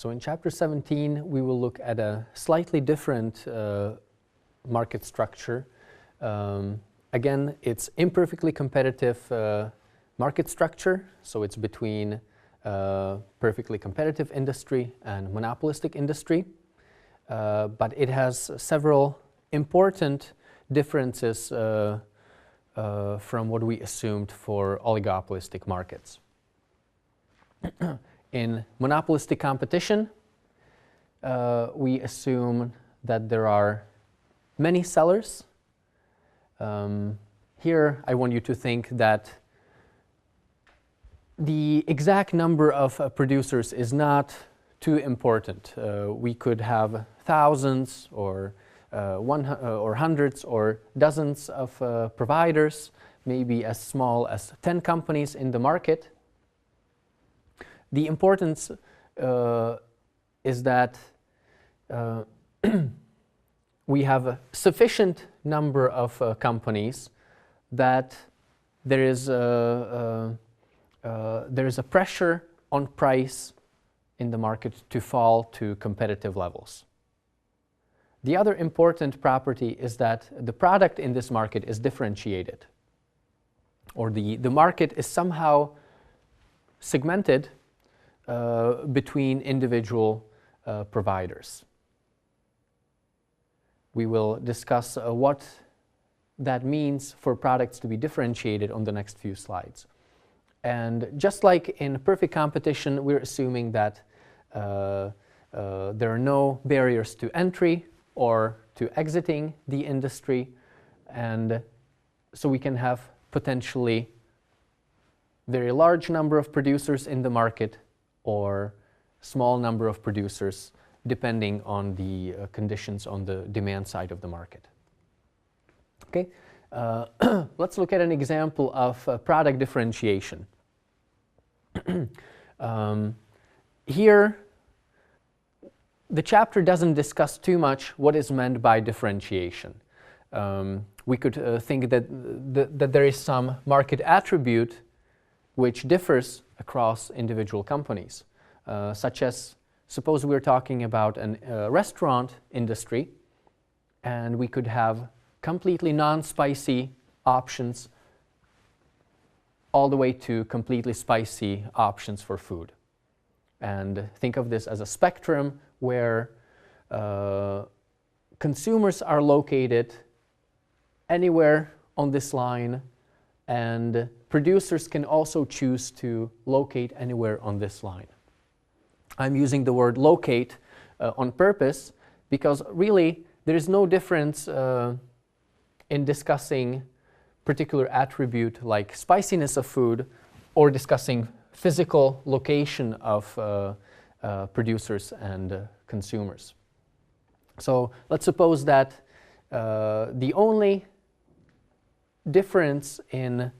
So in Chapter 17, we will look at a slightly different market structure. Again, it's imperfectly competitive market structure, so it's between perfectly competitive industry and monopolistic industry. But it has several important differences from what we assumed for oligopolistic markets. In monopolistic competition, we assume that there are many sellers. Here, I want you to think that the exact number of producers is not too important. We could have thousands or hundreds or dozens of providers, maybe as small as 10 companies in the market. The importance is that we have a sufficient number of companies that there is a pressure on price in the market to fall to competitive levels. The other important property is that the product in this market is differentiated, or the market is somehow segmented between individual providers. We will discuss what that means for products to be differentiated on the next few slides. And just like in perfect competition, we're assuming that there are no barriers to entry or to exiting the industry, and so we can have potentially very large number of producers in the market or small number of producers depending on the conditions on the demand side of the market. Okay, let's look at an example of product differentiation. Here, the chapter doesn't discuss too much what is meant by differentiation. We could think that there is some market attribute which differs across individual companies, such as, suppose we're talking about a restaurant industry, and we could have completely non-spicy options all the way to completely spicy options for food. And think of this as a spectrum where consumers are located anywhere on this line, and producers can also choose to locate anywhere on this line. I'm using the word locate on purpose because really there is no difference in discussing particular attribute like spiciness of food or discussing physical location of producers and consumers. So let's suppose that the only difference in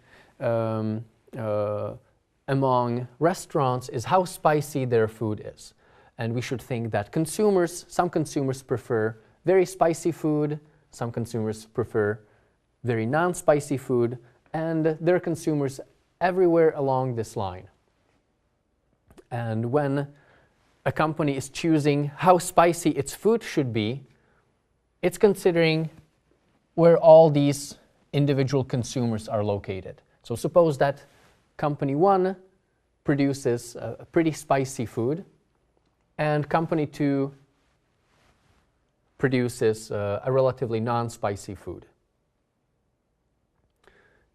among restaurants is how spicy their food is. And we should think that some consumers prefer very spicy food, some consumers prefer very non-spicy food, and there are consumers everywhere along this line. And when a company is choosing how spicy its food should be, it's considering where all these individual consumers are located. So suppose that company 1 produces a pretty spicy food, and company 2 produces a relatively non-spicy food.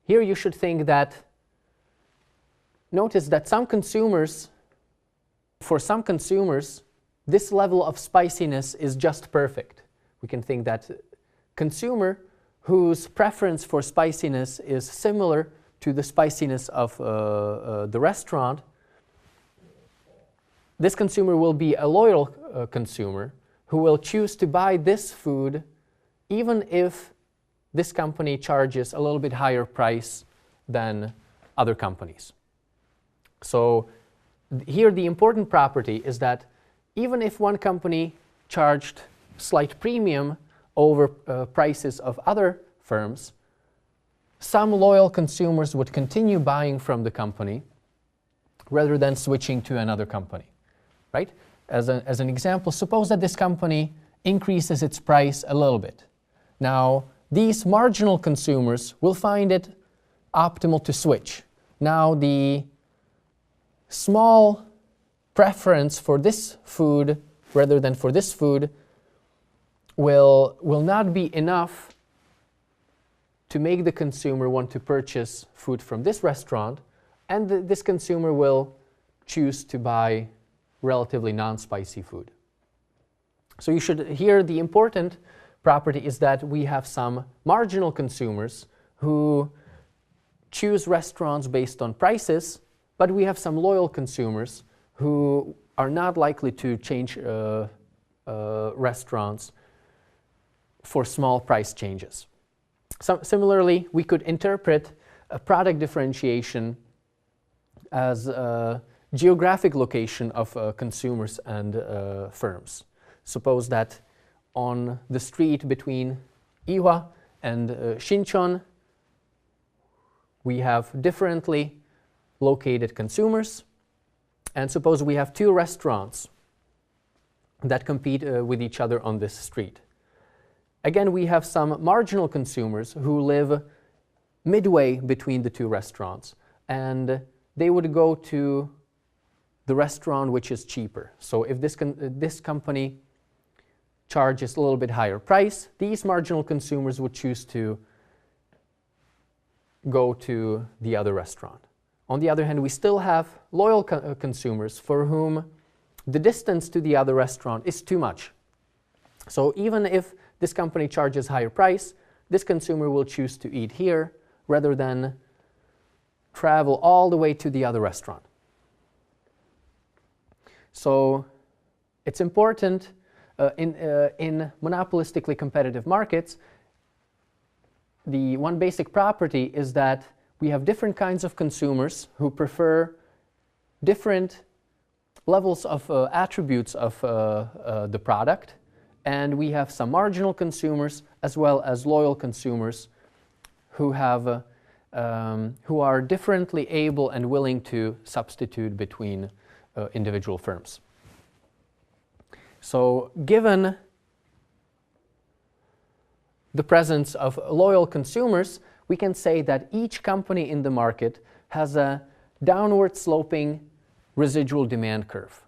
Here you should think that, notice that for some consumers, this level of spiciness is just perfect. We can think that consumer whose preference for spiciness is similar to the spiciness of the restaurant, this consumer will be a loyal consumer who will choose to buy this food even if this company charges a little bit higher price than other companies. So here the important property is that even if one company charged slight premium over prices of other firms, some loyal consumers would continue buying from the company rather than switching to another company, right? as an example, suppose that this company increases its price a little bit. Now, these marginal consumers will find it optimal to switch. Now, the small preference for this food rather than for this food will not be enough to make the consumer want to purchase food from this restaurant, and this consumer will choose to buy relatively non-spicy food. So you should hear the important property is that we have some marginal consumers who choose restaurants based on prices, but we have some loyal consumers who are not likely to change restaurants for small price changes. So similarly, we could interpret a product differentiation as a geographic location of consumers and firms. Suppose that on the street between Ihwa and Shinchon, we have differently located consumers, and suppose we have two restaurants that compete with each other on this street. Again, we have some marginal consumers who live midway between the two restaurants, and they would go to the restaurant which is cheaper. So if this company charges a little bit higher price, these marginal consumers would choose to go to the other restaurant. On the other hand, we still have loyal consumers for whom the distance to the other restaurant is too much. So even if this company charges higher price, this consumer will choose to eat here rather than travel all the way to the other restaurant. So it's important in monopolistically competitive markets, the one basic property is that we have different kinds of consumers who prefer different levels of attributes of the product, and we have some marginal consumers as well as loyal consumers who have who are differently able and willing to substitute between individual firms. So given the presence of loyal consumers, we can say that each company in the market has a downward sloping residual demand curve.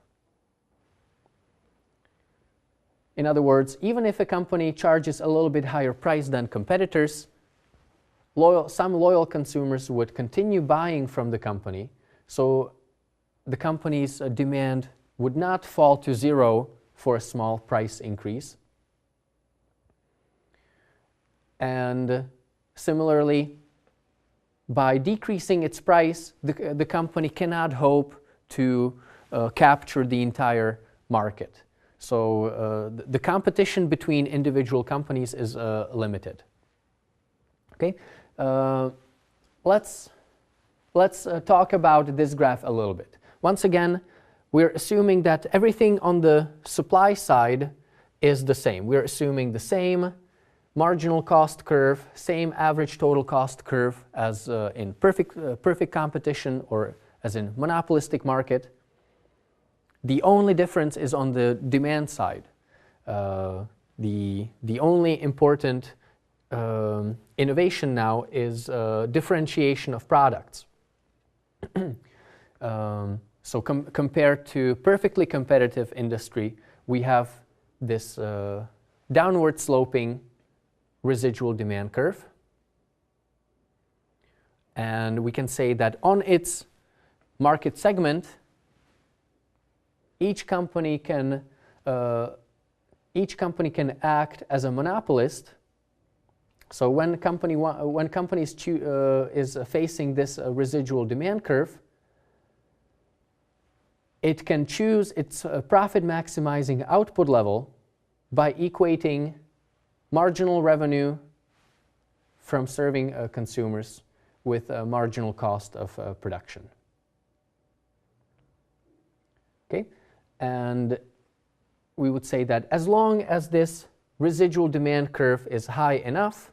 In other words, even if a company charges a little bit higher price than competitors, some loyal consumers would continue buying from the company, so the company's demand would not fall to zero for a small price increase. And similarly, by decreasing its price, the company cannot hope to capture the entire market. So the competition between individual companies is limited. Okay, let's talk about this graph a little bit. Once again, we're assuming that everything on the supply side is the same. We're assuming the same marginal cost curve, same average total cost curve as in perfect competition or as in monopolistic market. The only difference is on the demand side. The only important innovation now is differentiation of products. So compared to perfectly competitive industry, we have this downward sloping residual demand curve. And we can say that on its market segment, each company can act as a monopolist. So when companies is facing this residual demand curve, it can choose its profit maximizing output level by equating marginal revenue from serving consumers with a marginal cost of production. Okay, and we would say that as long as this residual demand curve is high enough,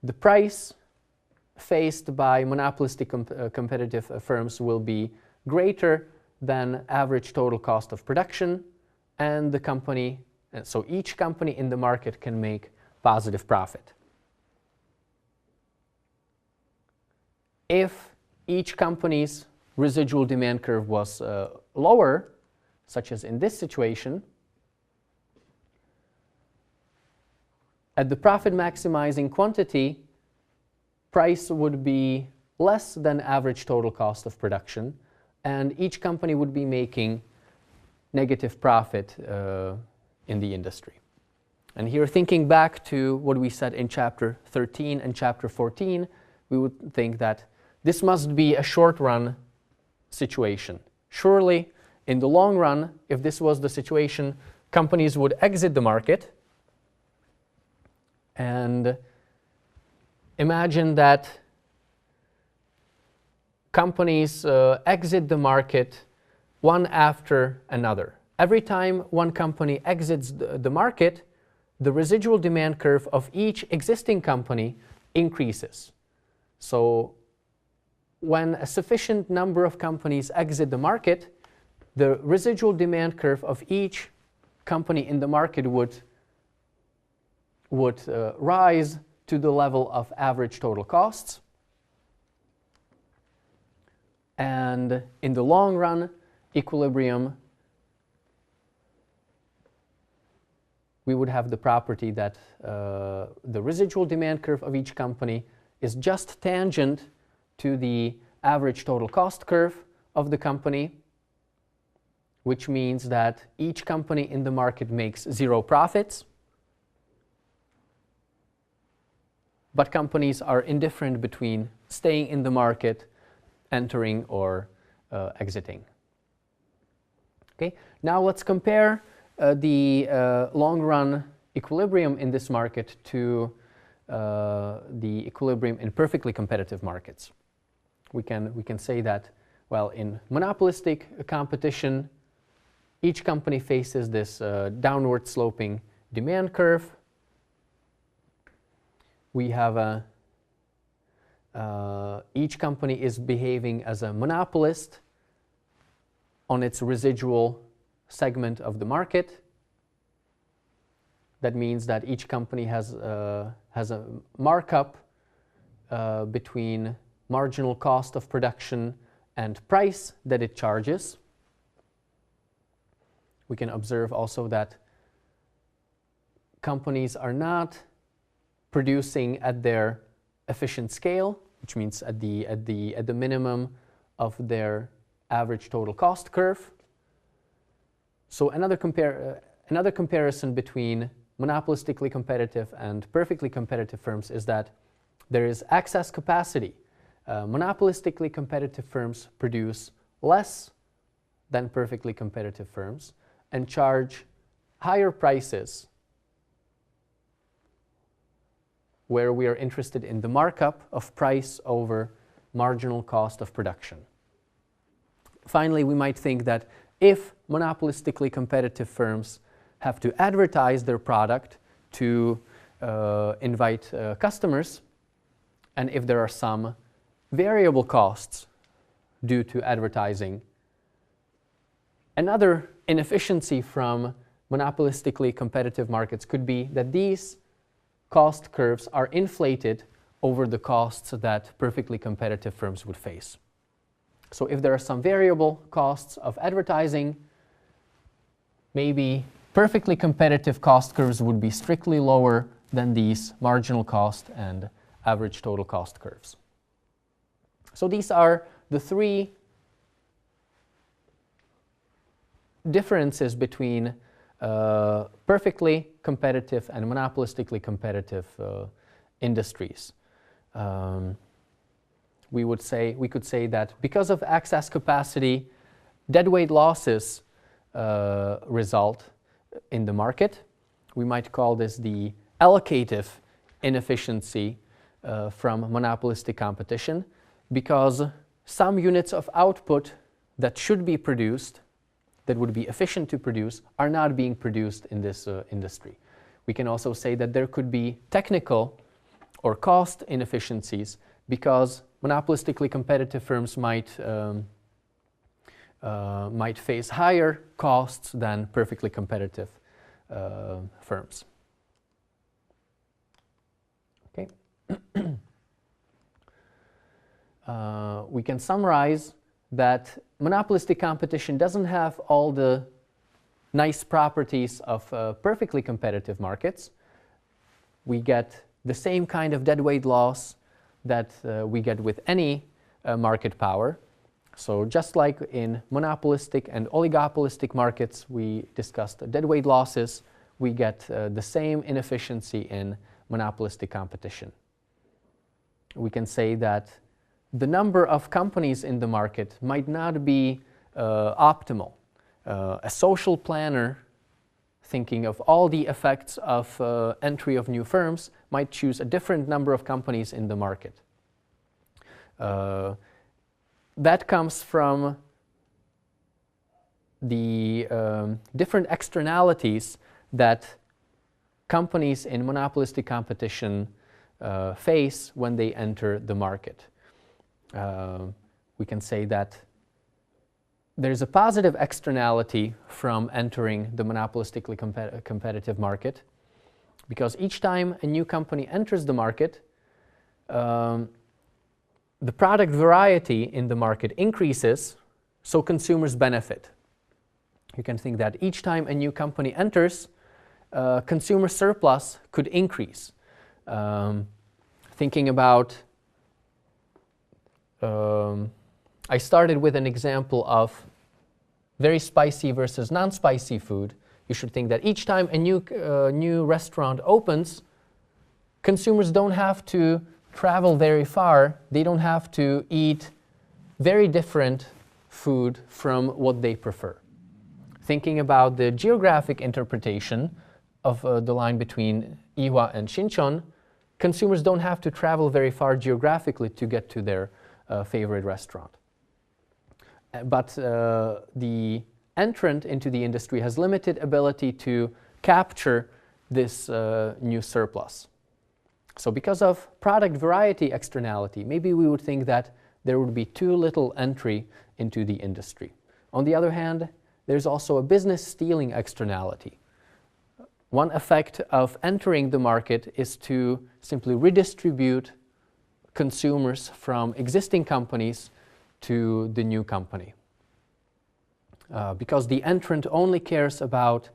the price faced by monopolistic competitive firms will be greater than average total cost of production, and so each company in the market can make positive profit. If each company's residual demand curve was lower, such as in this situation, at the profit maximizing quantity, price would be less than average total cost of production, and each company would be making negative profit in the industry. And here, thinking back to what we said in chapter 13 and chapter 14, we would think that this must be a short-run situation. Surely, in the long run, if this was the situation, companies would exit the market. And imagine that companies exit the market one after another. Every time one company exits the market, the residual demand curve of each existing company increases. So when a sufficient number of companies exit the market, the residual demand curve of each company in the market would rise to the level of average total costs. And in the long run, equilibrium, we would have the property that the residual demand curve of each company is just tangent to the average total cost curve of the company, which means that each company in the market makes zero profits, but companies are indifferent between staying in the market, entering, or exiting. Okay, now let's compare the long-run equilibrium in this market to the equilibrium in perfectly competitive markets. We can say that, well, in monopolistic competition, each company faces this downward sloping demand curve. We have each company is behaving as a monopolist on its residual segment of the market. That means that each company has a markup between marginal cost of production and price that it charges. We can observe also that companies are not producing at their efficient scale, which means at the minimum of their average total cost curve. So another comparison between monopolistically competitive and perfectly competitive firms is that there is excess capacity. Monopolistically competitive firms produce less than perfectly competitive firms and charge higher prices, where we are interested in the markup of price over marginal cost of production. Finally, we might think that if monopolistically competitive firms have to advertise their product to invite customers, and if there are some variable costs due to advertising, another inefficiency from monopolistically competitive markets could be that these cost curves are inflated over the costs that perfectly competitive firms would face. So if there are some variable costs of advertising, maybe perfectly competitive cost curves would be strictly lower than these marginal cost and average total cost curves. So these are the three differences between perfectly competitive and monopolistically competitive industries. We could say that because of excess capacity, deadweight losses result in the market. We might call this the allocative inefficiency from monopolistic competition, because some units of output that should be produced, that would be efficient to produce, are not being produced in this industry. We can also say that there could be technical or cost inefficiencies, because monopolistically competitive firms might might face higher costs than perfectly competitive firms. Okay. We can summarize that monopolistic competition doesn't have all the nice properties of perfectly competitive markets. We get the same kind of deadweight loss that we get with any market power. So just like in monopolistic and oligopolistic markets, we discussed deadweight losses, we get the same inefficiency in monopolistic competition. We can say that the number of companies in the market might not be optimal. A social planner thinking of all the effects of entry of new firms might choose a different number of companies in the market. That comes from the different externalities that companies in monopolistic competition face when they enter the market. We can say that there's a positive externality from entering the monopolistically competitive market, because each time a new company enters the market, the product variety in the market increases, so consumers benefit. You can think that each time a new company enters, consumer surplus could increase. Thinking about, I started with an example of very spicy versus non-spicy food. You should think that each time a new restaurant opens, consumers don't have to travel very far. They don't have to eat very different food from what they prefer. Thinking about the geographic interpretation of the line between Ihwa and Shincheon, consumers don't have to travel very far geographically to get to their favorite restaurant. But the entrant into the industry has limited ability to capture this new surplus. So because of product variety externality, maybe we would think that there would be too little entry into the industry. On the other hand, there's also a business stealing externality. One effect of entering the market is to simply redistribute consumers from existing companies to the new company. Because the entrant only cares about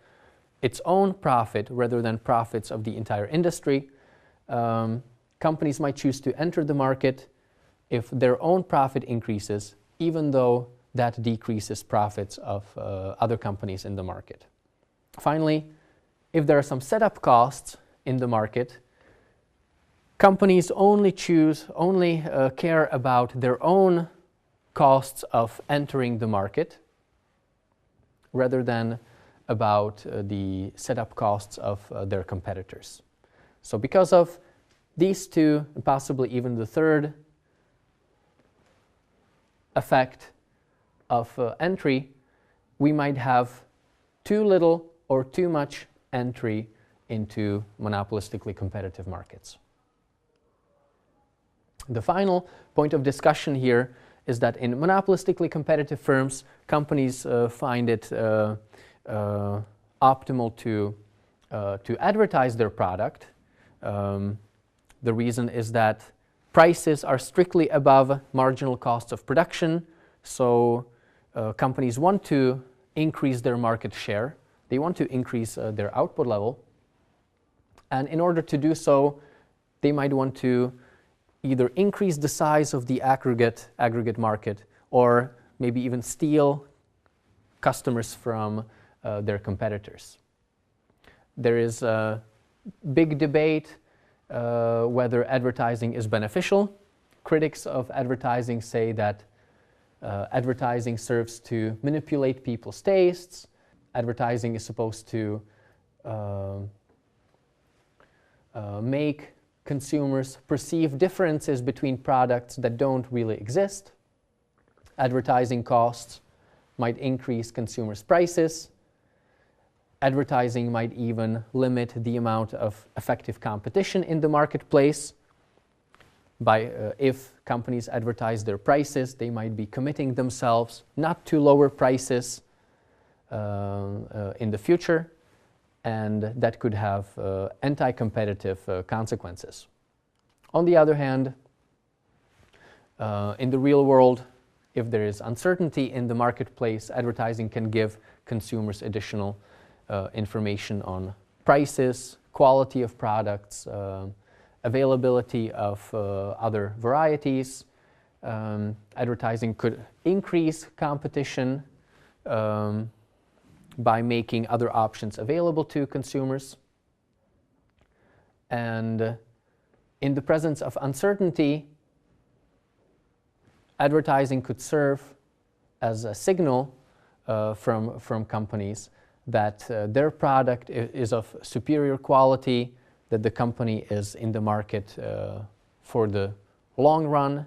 its own profit rather than profits of the entire industry, companies might choose to enter the market if their own profit increases, even though that decreases profits of other companies in the market. Finally, if there are some setup costs in the market, companies only care about their own costs of entering the market rather than about the setup costs of their competitors. So because of these two, and possibly even the third effect of entry, we might have too little or too much entry into monopolistically competitive markets. The final point of discussion here is that in monopolistically competitive firms, companies find it optimal to advertise their product. The reason is that prices are strictly above marginal costs of production, so companies want to increase their market share. They want to increase their output level. And in order to do so, they might want to either increase the size of the aggregate market or maybe even steal customers from their competitors. There is a big debate whether advertising is beneficial. Critics of advertising say that advertising serves to manipulate people's tastes. Advertising is supposed to make consumers perceive differences between products that don't really exist. Advertising costs might increase consumers' prices. Advertising might even limit the amount of effective competition in the marketplace. if companies advertise their prices, they might be committing themselves not to lower prices in the future, and that could have anti-competitive consequences. On the other hand, in the real world, if there is uncertainty in the marketplace, advertising can give consumers additional information on prices, quality of products, availability of other varieties. Advertising could increase competition by making other options available to consumers. And in the presence of uncertainty, advertising could serve as a signal from companies that their product is of superior quality, that the company is in the market for the long run,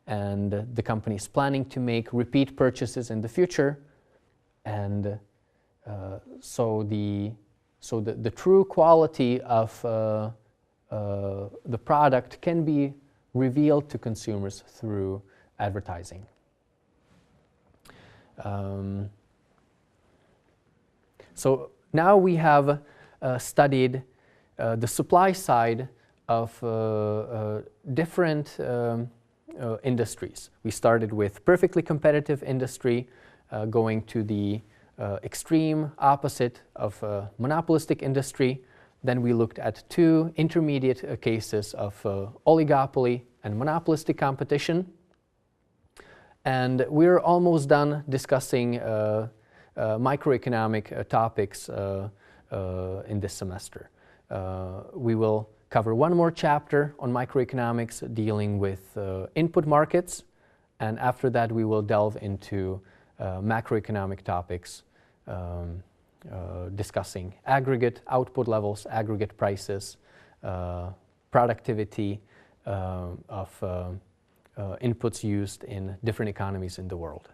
and the company is planning to make repeat purchases in the future. And so the true quality of the product can be revealed to consumers through advertising. So now we have studied the supply side of different industries. We started with perfectly competitive industry, going to the extreme opposite of monopolistic industry. Then we looked at two intermediate cases of oligopoly and monopolistic competition. And we're almost done discussing microeconomic topics in this semester. We will cover one more chapter on microeconomics dealing with input markets, and after that we will delve into macroeconomic topics discussing aggregate output levels, aggregate prices, productivity of inputs used in different economies in the world.